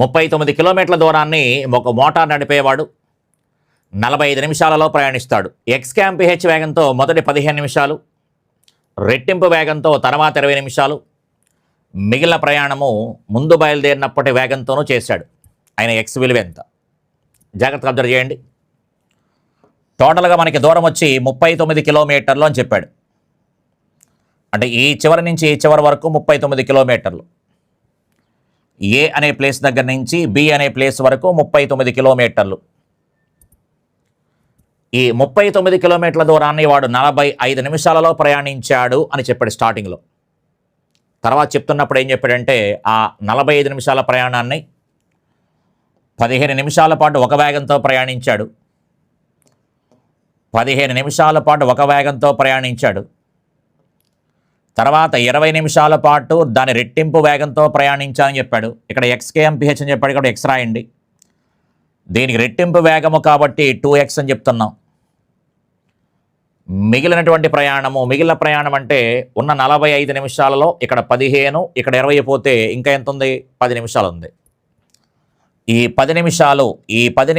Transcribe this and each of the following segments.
39 కిలోమీటర్ల దూరాన్ని ఒక మోటార్ నడిపేవాడు 45 నిమిషాలలో ప్రయాణిస్తాడు. XKmph వేగంతో మొదటి 15 నిమిషాలు, రెట్టింపు వేగంతో తర్వాత 20 నిమిషాలు, మిగిలిన ప్రయాణము ముందు బయలుదేరినప్పటి వేగంతోనూ చేశాడు. ఆయన ఎక్స్ విలువ ఎంత? జాగ్రత్తగా అబ్జర్వ్ చేయండి. టోటల్గా మనకి దూరం వచ్చి 39 కిలోమీటర్లు అని చెప్పాడు. అంటే ఈ చివరి నుంచి ఈ చివరి వరకు 39 కిలోమీటర్లు. ఏ అనే ప్లేస్ దగ్గర నుంచి బి అనే ప్లేస్ వరకు 39 కిలోమీటర్లు. ఈ 39 కిలోమీటర్ల దూరాన్ని వాడు 45 నిమిషాలలో ప్రయాణించాడు అని చెప్పాడు స్టార్టింగ్లో. తర్వాత చెప్తున్నప్పుడు ఏం చెప్పాడంటే ఆ 45 నిమిషాల ప్రయాణాన్ని 15 నిమిషాల పాటు ఒక వేగంతో ప్రయాణించాడు. 15 నిమిషాల పాటు ఒక వేగంతో ప్రయాణించాడు. తర్వాత 20 నిమిషాల పాటు దాని రెట్టింపు వేగంతో ప్రయాణించాలని చెప్పాడు. ఇక్కడ XKmph అని చెప్పాడు, ఇక్కడ ఎక్స్ రాయండి. దీనికి రెట్టింపు వేగము కాబట్టి 2x అని చెప్తున్నాం. మిగిలిన ప్రయాణం అంటే ఉన్న 45 నిమిషాలలో ఇక్కడ 15, ఇక్కడ 20 పోతే ఇంకా ఎంత ఉంది? 10 నిమిషాలు ఉంది. ఈ 10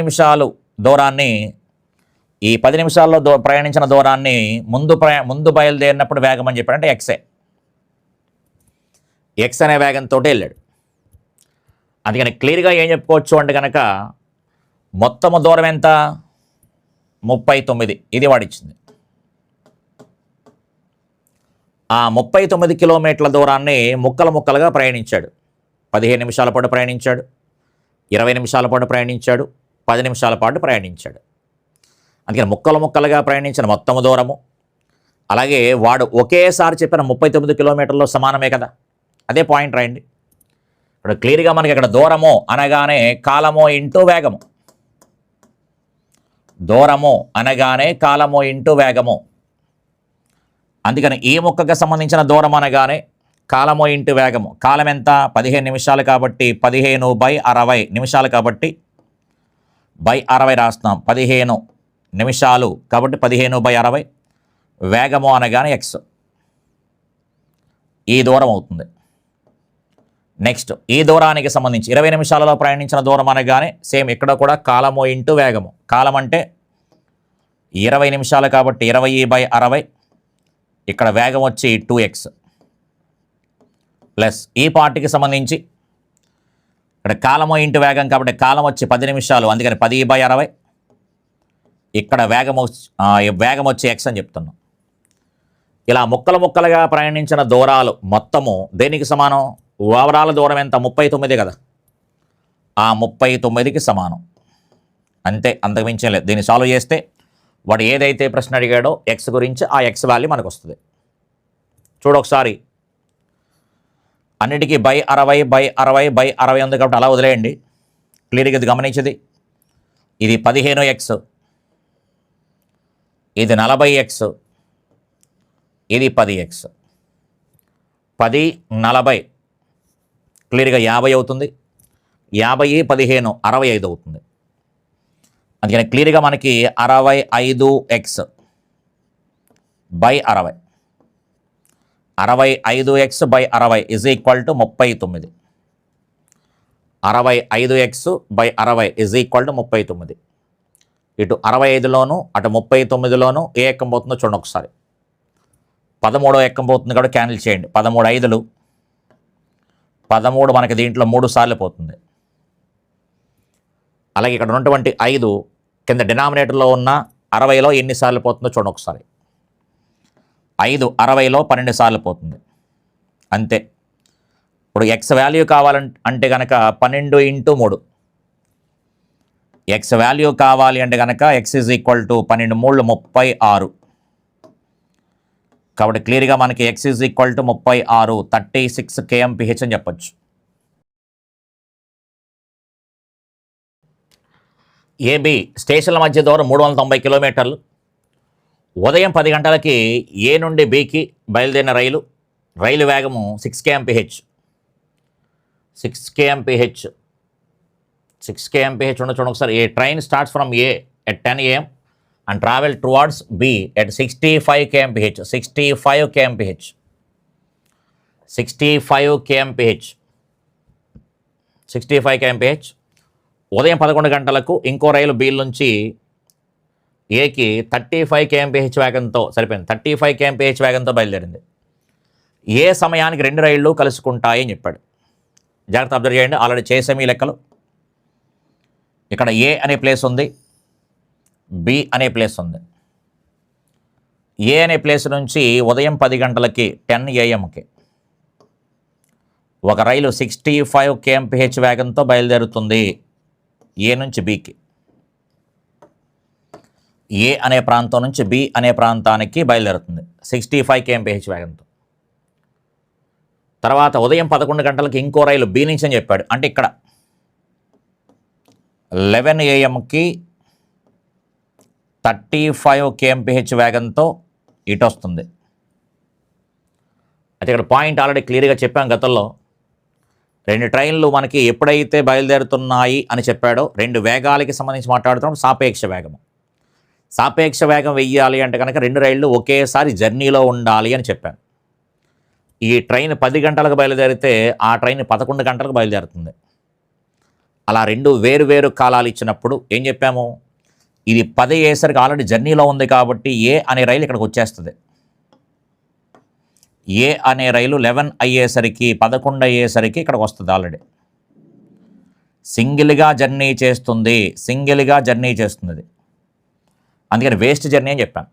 నిమిషాలు దూరాన్ని, ఈ 10 నిమిషాల్లో ప్రయాణించిన దూరాన్ని ముందు బయలుదేరినప్పుడు వేగం అని చెప్పాడు. అంటే ఎక్స్ అనే వేగంతో వెళ్ళాడు. అందుకని క్లియర్గా ఏం చెప్పుకోవచ్చు అంటే కనుక మొత్తము దూరం ఎంత? 39. ఇది వాడిచ్చింది. ఆ 39 కిలోమీటర్ల దూరాన్ని ముక్కలుగా ప్రయాణించాడు. 15 నిమిషాల పాటు ప్రయాణించాడు, 20 నిమిషాల పాటు ప్రయాణించాడు, 10 నిమిషాల పాటు ప్రయాణించాడు. అందుకని ముక్కలుగా ప్రయాణించిన మొత్తము దూరము, అలాగే వాడు ఒకేసారి చెప్పిన 39 కిలోమీటర్లు సమానమే కదా. అదే పాయింట్ రాయండి. ఇప్పుడు క్లియర్గా మనకి ఇక్కడ దూరము అనగానే కాలము ఇంటూ వేగము, దూరము అనగానే కాలము ఇంటూ వేగము. అందుకని ఈ ముక్కకు సంబంధించిన దూరం అనగానే కాలము ఇంటూ వేగము. కాలం ఎంత? 15 నిమిషాలు కాబట్టి 15/60 నిమిషాలు కాబట్టి /60 రాస్తున్నాం. 15 నిమిషాలు కాబట్టి 15/60. వేగము అనగానే ఎక్స్. ఈ దూరం అవుతుంది. నెక్స్ట్ ఈ దూరానికి సంబంధించి 20 నిమిషాలలో ప్రయాణించిన దూరం అనగానే సేమ్ ఇక్కడ కూడా కాలము ఇంటూ వేగము. కాలం అంటే 20 నిమిషాలు కాబట్టి 20/60. ఇక్కడ వేగం వచ్చి 2x ప్లస్ ఈ పార్ట్కి సంబంధించి ఇక్కడ కాలము ఇంటూ వేగం కాబట్టి కాలం వచ్చి 10 నిమిషాలు, అందుకని 10/60. ఇక్కడ వేగం వచ్చి x అని చెప్తున్నాం. ఇలా ముక్కలుగా ప్రయాణించిన దూరాలు మొత్తము దేనికి సమానం? ఓవరాల్ దూరం ఎంత? 39 కదా. ఆ 39కి సమానం. అంతే, అంతకుమించే లేదు. దీన్ని సాల్వ్ చేస్తే వాడు ఏదైతే ప్రశ్న అడిగాడో ఎక్స్ గురించి ఆ ఎక్స్ వాల్యూ మనకు వస్తుంది. చూడొకసారి. అన్నిటికీ /60 ఉంది కాబట్టి అలా వదిలేయండి. క్లియర్గా ఇది గమనించేది. ఇది 15x, ఇది 40x, ఇది 10x. 10 40 క్లియర్గా 50 అవుతుంది. 50 15 65 అవుతుంది. అందుకని క్లియర్గా మనకి 65x /60, 65x /60 is equal to 39. 65x /60 is equal to 39. ఇటు 65లోను అటు 39లోను ఏ ఎక్కం పోతుందో చూడండి ఒకసారి. 13వ ఎక్కం పోతుంది కాబట్టి క్యాన్సిల్ చేయండి. 13 5లు 13 మనకి దీంట్లో 3 సార్లు పోతుంది. అలాగే ఇక్కడ ఉన్నటువంటి 5 కింద డినామినేటర్లో ఉన్న 60లో ఎన్నిసార్లు పోతుందో చూడండి ఒకసారి. 5 60లో 12 సార్లు పోతుంది. అంతే. ఇప్పుడు ఎక్స్ వాల్యూ కావాలంటే కనుక 12 × 3. ఎక్స్ వాల్యూ కావాలి అంటే కనుక ఎక్స్ ఈజ్ ఈక్వల్ టు 12 3 36. కాబట్టి క్లియర్గా మనకి X is equal to 36 36 kmph అని చెప్పచ్చు. ఏబి స్టేషన్ల మధ్య దూరం 390 కిలోమీటర్లు. ఉదయం 10 గంటలకి ఏ నుండి బికి బయలుదేరిన రైలు వేగము 6 kmph. 6 kmph చూడండి ఒకసారి. A train starts from A at 10 AM and travel towards B at 65 kmph. 65 kmph. 65 kmph. 65 kmph. ఉదయం 11 గంటలకు ఇంకో రైలు బి నుంచి ఏకి 35 kmph వేగంతో సరిపోయింది 35 kmph వేగంతో బయలుదేరింది. ఏ సమయానికి 2 రైళ్లు కలుసుకుంటాయి అని చెప్పాడు. జాగ్రత్త అబ్జర్వ్ చేయండి. ఆల్రెడీ చేసాము ఈ లెక్కలు. ఇక్కడ ఏ అనే ప్లేస్ ఉంది, బి అనే ప్లేస్ ఉంది. ఏ అనే ప్లేస్ నుంచి ఉదయం 10 గంటలకి 10 AM ఒక రైలు 65 kmph వేగంతో బయలుదేరుతుంది ఏ నుంచి బికి. ఏ అనే ప్రాంతం నుంచి బి అనే ప్రాంతానికి బయలుదేరుతుంది 65 kmph వేగంతో. తర్వాత ఉదయం 11 గంటలకి ఇంకో రైలు బి నుంచి అని చెప్పాడు. అంటే ఇక్కడ 11 AM 35 kmph వేగంతో ఇటు వస్తుంది. అయితే ఇక్కడ పాయింట్ ఆల్రెడీ క్లియర్గా చెప్పాం గతంలో. 2 ట్రైన్లు మనకి ఎప్పుడైతే బయలుదేరుతున్నాయి అని చెప్పాడో 2 వేగాలకి సంబంధించి మాట్లాడుతున్నాం. సాపేక్ష వేగము. సాపేక్ష వేగం వెయ్యాలి అంటే కనుక 2 రైళ్లు ఒకేసారి జర్నీలో ఉండాలి అని చెప్పాను. ఈ ట్రైన్ 10 గంటలకు బయలుదేరితే ఆ ట్రైన్ 11 గంటలకు బయలుదేరుతుంది. అలా 2 వేరు కాలాలు ఇచ్చినప్పుడు ఏం చెప్పాము, ఇది 10 అయ్యేసరికి ఆల్రెడీ జర్నీలో ఉంది కాబట్టి ఏ అనే రైలు ఇక్కడికి వచ్చేస్తుంది. ఏ అనే రైలు 11 అయ్యేసరికి 11 అయ్యేసరికి ఇక్కడికి వస్తుంది. ఆల్రెడీ సింగిల్గా జర్నీ చేస్తుంది. అది అందుకని వేస్ట్ జర్నీ అని చెప్పాను.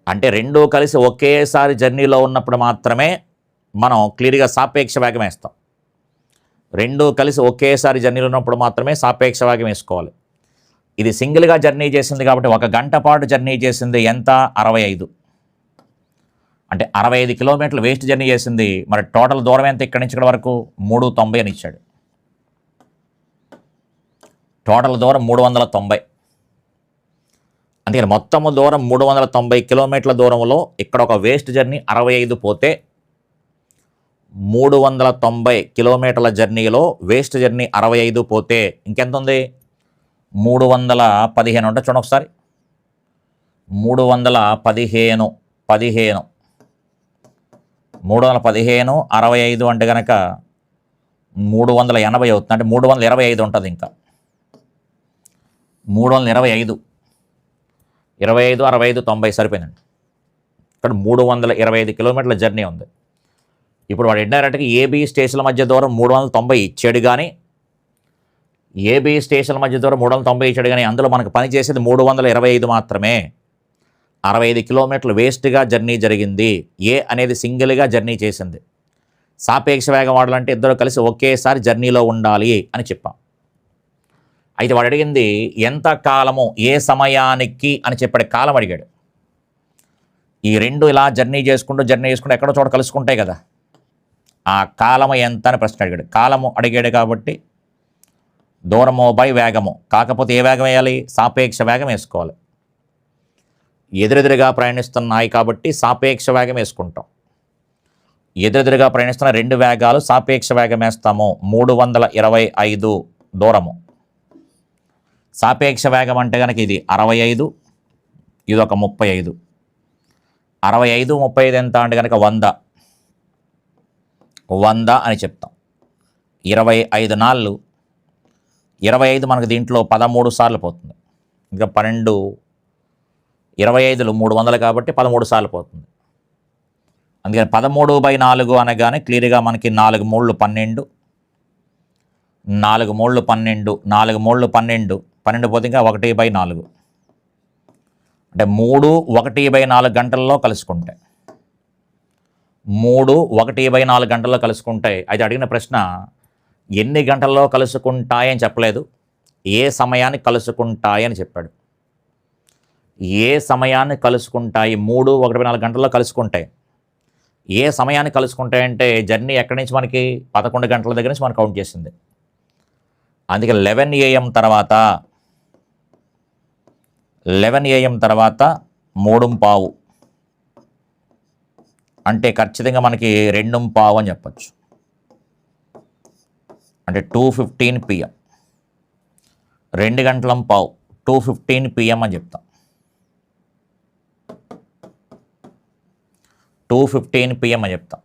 అంటే 2 కలిసి ఒకేసారి జర్నీలో ఉన్నప్పుడు మాత్రమే మనం క్లియర్గా సాపేక్ష వేగం వేస్తాం. 2 కలిసి ఒకేసారి జర్నీలో ఉన్నప్పుడు మాత్రమే సాపేక్ష వేగం వేసుకోవాలి. ఇది సింగిల్గా జర్నీ చేసింది కాబట్టి 1 గంట పాటు జర్నీ చేసింది ఎంత, 65. అంటే 65 కిలోమీటర్లు వేస్ట్ జర్నీ చేసింది. మరి టోటల్ దూరం ఎంత ఇక్కడి నుంచి ఇక్కడ వరకు, 390 అని ఇచ్చాడు. టోటల్ దూరం 390. అందుకని మొత్తము దూరం 390 కిలోమీటర్ల దూరంలో ఇక్కడ ఒక వేస్ట్ జర్నీ 65 పోతే 390 కిలోమీటర్ల జర్నీలో వేస్ట్ జర్నీ 65 పోతే ఇంకెంత ఉంది, 315 అంటే చూడండి ఒకసారి. 315 65 అంటే కనుక 380 అవుతుంది. అంటే 325 ఉంటుంది. ఇంకా 325 25 65 90 సరిపోయిందండి. ఇక్కడ 325 కిలోమీటర్ల జర్నీ ఉంది. ఇప్పుడు వాడు ఇండైరెక్ట్గా ఏబీ స్టేషన్ల మధ్య దూరం 390 ఇచ్చాడు. కానీ ఏబీ స్టేషన్ల మధ్య దూరం 390 ఇచ్చాడు. కానీ అందులో మనకు పని చేసేది 325 మాత్రమే. 65 కిలోమీటర్లు వేస్ట్గా జర్నీ జరిగింది. ఏ అనేది సింగిల్గా జర్నీ చేసింది. సాపేక్ష వేగం వాడాలంటే ఇద్దరు కలిసి ఒకేసారి జర్నీలో ఉండాలి అని చెప్పాం. అయితే వాడు అడిగింది ఎంత కాలము, ఏ సమయానికి అని చెప్పాడు. కాలం అడిగాడు. ఈ 2 ఇలా జర్నీ చేసుకుంటూ ఎక్కడో చోట కలుసుకుంటాయి కదా, ఆ కాలము ఎంత అని ప్రశ్న అడిగాడు. కాలము అడిగాడు కాబట్టి దూరము బై వేగము. కాకపోతే ఏ వేగం వేయాలి, సాపేక్ష వేగం వేసుకోవాలి. ఎదురెదురుగా ప్రయాణిస్తున్నాయి కాబట్టి సాపేక్ష వేగం వేసుకుంటాం. ఎదురెదురుగా ప్రయాణిస్తున్న 2 వేగాలు సాపేక్ష వేగం వేస్తాము. 325 దూరము. సాపేక్ష వేగం అంటే కనుక ఇది 65, ఇది ఒక 35. 65 35 ఎంత అంటే కనుక 100 అని చెప్తాం. 25 నాళ్ళు 25 మనకు దీంట్లో 13 సార్లు పోతుంది. ఇంకా 12 25లు 300 కాబట్టి 13 సార్లు పోతుంది. అందుకని 13/4 అనగానే క్లియర్గా మనకి 4 3 12, 4 3 12, 4 3 12, 12 పోతే ఇంకా 1/4. అంటే 3 1/4 గంటల్లో కలుసుకుంటాయి. 3 1/4 గంటల్లో కలుసుకుంటాయి. అయితే అడిగిన ప్రశ్న ఎన్ని గంటల్లో కలుసుకుంటాయని చెప్పలేదు, ఏ సమయాన్ని కలుసుకుంటాయని చెప్పాడు. ఏ సమయాన్ని కలుసుకుంటాయి, 3 1/4 గంటల్లో కలుసుకుంటాయి. ఏ సమయాన్ని కలుసుకుంటాయంటే జర్నీ ఎక్కడి నుంచి మనకి 11 గంటల దగ్గర నుంచి మనం కౌంట్ చేసింది. అందుకే 11 AM తర్వాత 3:15 అంటే ఖచ్చితంగా మనకి 2:15 అని చెప్పచ్చు. అంటే 2:15 PM, 2 గంటల పావు, 2:15 PM అని చెప్తాం. 2:15 PM అని చెప్తాం.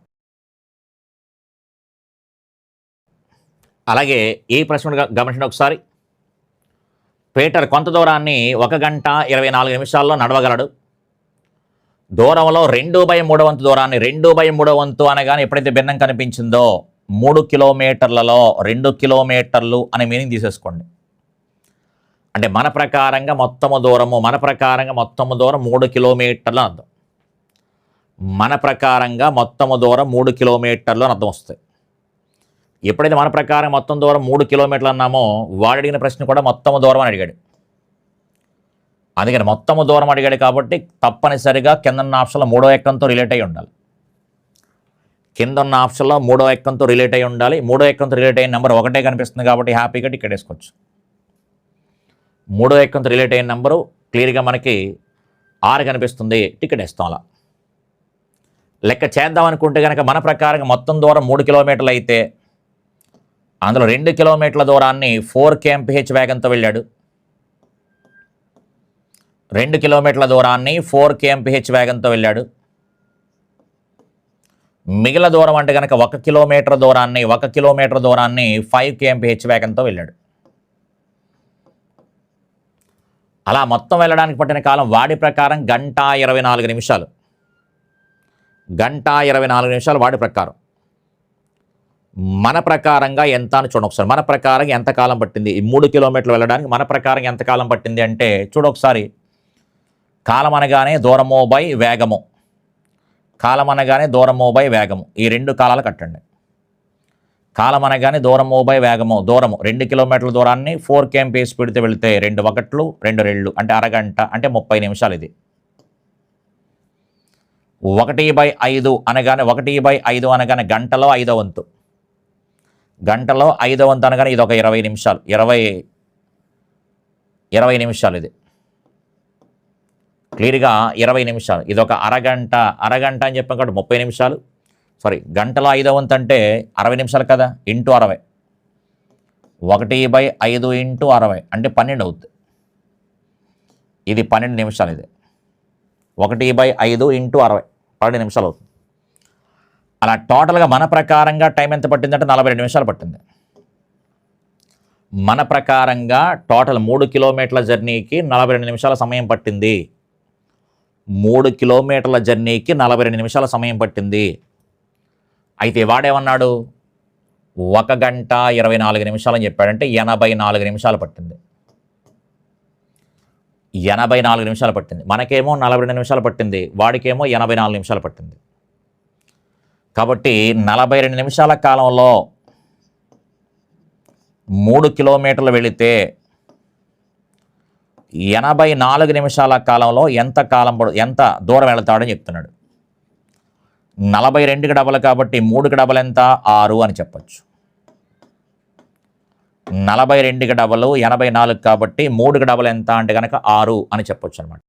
అలాగే ఈ ప్రశ్న గమనించండి ఒకసారి. పీటర్ కొంత దూరాన్ని 1 గంట 24 నిమిషాల్లో నడవగలడు. దూరంలో 2/3 వంతు దూరాన్ని 2/3 వంతు అనగానే ఎప్పుడైతే భిన్నం కనిపించిందో 3 కిలోమీటర్లలో 2 కిలోమీటర్లు అనే మీనింగ్ తీసేసుకోండి. అంటే మన ప్రకారంగా మొత్తము దూరం 3 కిలోమీటర్లు అని అర్థం. మన ప్రకారంగా మొత్తము దూరం 3 కిలోమీటర్లు అని అర్థం వస్తాయి. ఎప్పుడైతే మన ప్రకారం మొత్తం దూరం 3 కిలోమీటర్లు అన్నామో వాడు అడిగిన ప్రశ్న కూడా మొత్తము దూరం అని అడిగాడు. అందుకని మొత్తము దూరం అడిగాడు కాబట్టి తప్పనిసరిగా కిందన్న ఆప్షన్లో 3వ ఎక్కంతో రిలేట్ అయి ఉండాలి. కిందన్న ఆప్షన్లో 3వ ఎక్కంతో రిలేట్ అయి ఉండాలి. 3వ ఎక్కంతో రిలేట్ అయిన నెంబర్ 1 కనిపిస్తుంది కాబట్టి హ్యాపీగా టికెట్ వేసుకోవచ్చు. 3వ ఎక్కంతో రిలేట్ అయిన నెంబరు క్లియర్గా మనకి 6 కనిపిస్తుంది, టికెట్ వేస్తాం. అలా లెక్క చేద్దాం అనుకుంటే కనుక మన ప్రకారంగా మొత్తం దూరం 3 కిలోమీటర్లు అయితే అందులో 2 కిలోమీటర్ల దూరాన్ని 4 kmph వేగంతో వెళ్ళాడు. 2 కిలోమీటర్ల దూరాన్ని 4 kmph వేగంతో వెళ్ళాడు. మిగిలిన దూరం అంటే కనుక 1 కిలోమీటర్ దూరాన్ని 5 kmph వేగంతో వెళ్ళాడు. అలా మొత్తం వెళ్ళడానికి పట్టిన కాలం వాడి ప్రకారం 1 గంట 24 నిమిషాలు. 1 గంట 24 నిమిషాలు వాడి ప్రకారం. మన ప్రకారంగా ఎంత అని చూడండి ఒకసారి. మన ప్రకారం ఎంత కాలం పట్టింది ఈ 3 కిలోమీటర్లు వెళ్ళడానికి? మన ప్రకారం ఎంత కాలం పట్టింది అంటే చూడొకసారి. కాలం అనగానే దూరము బై వేగము, కాలం అనగానే దూరము బై వేగము, ఈ 2 కాలాలు కట్టండి. కాలం అనగానే దూరము బై వేగము, దూరము 2 కిలోమీటర్ల దూరాన్ని 4 kmph స్పీడ్తో వెళితే 2 1 2 2 అంటే అరగంట అంటే 30 నిమిషాలు. ఇది 1/5 అనగానే గంటలో 5వ వంతు. గంటలో 5వ వంతు అనగానే ఇది ఒక 20 నిమిషాలు. 20 నిమిషాలు. ఇది క్లియర్గా 20 నిమిషాలు. ఇది ఒక అరగంట అని చెప్పాం కాబట్టి 30 నిమిషాలు. సారీ, గంటలో 5వ వంతు అంటే 60 నిమిషాలు కదా, ఇంటూ 60. 1/5 ఇంటూ 60 అంటే 12 అవుతుంది. ఇది 12 నిమిషాలు. ఇది 1/5 ఇంటూ 60 12 నిమిషాలు అవుతుంది. అలా టోటల్గా మన ప్రకారంగా టైం ఎంత పట్టిందంటే 42 నిమిషాలు పట్టింది. మన ప్రకారంగా టోటల్ 3 కిలోమీటర్ల జర్నీకి 42 నిమిషాల సమయం పట్టింది. 3 కిలోమీటర్ల జర్నీకి 42 నిమిషాల సమయం పట్టింది. అయితే వాడేమన్నాడు 1 గంట 24 నిమిషాలు అని చెప్పాడంటే 84 నిమిషాలు పట్టింది. 84 నిమిషాలు పట్టింది. మనకేమో 42 నిమిషాలు పట్టింది, వాడికేమో 84 నిమిషాలు పట్టింది. కాబట్టి 42 నిమిషాల కాలంలో 3 కిలోమీటర్లు వెళితే 84 నిమిషాల కాలంలో ఎంత దూరం వెళతాడని చెప్తున్నాడు. 42కి డబల్ కాబట్టి 3కి డబల్ ఎంత 6 అని చెప్పచ్చు. 42కి డబల్ 84 కాబట్టి 3కి డబల్ ఎంత అంటే కనుక 6 అని చెప్పొచ్చు అనమాట.